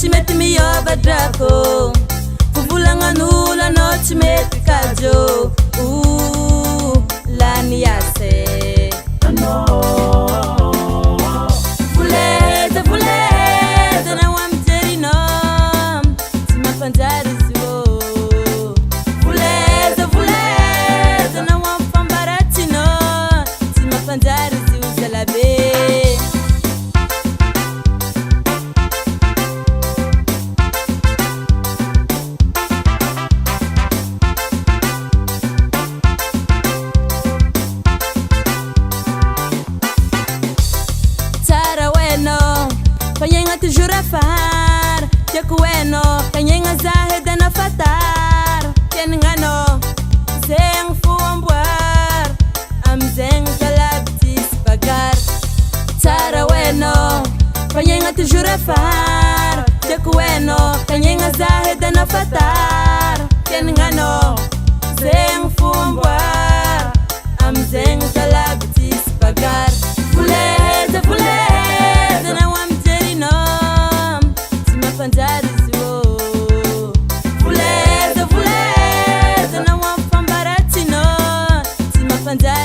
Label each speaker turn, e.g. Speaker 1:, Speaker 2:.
Speaker 1: mety miova drako Vuvulanganula no tsy mety kajo Lani yase Vuleza na wamterino Simafanjari ziwo Vuleza na wamfambaratino Simafanjari ziuzalabe Kanyenga tujura far Jaku weno Kanyenga zahida na fatar Keningano Zeng fuambuar Am zeng talabtis pagar Tara weno Kanyenga tujura far Jaku weno Kanyenga zahida na fatar Keningano Zeng fuambuar Am zeng talabtis pagar Vuleza na Simafanjari ziwo Vuleza na wamfambaratino Simafanjari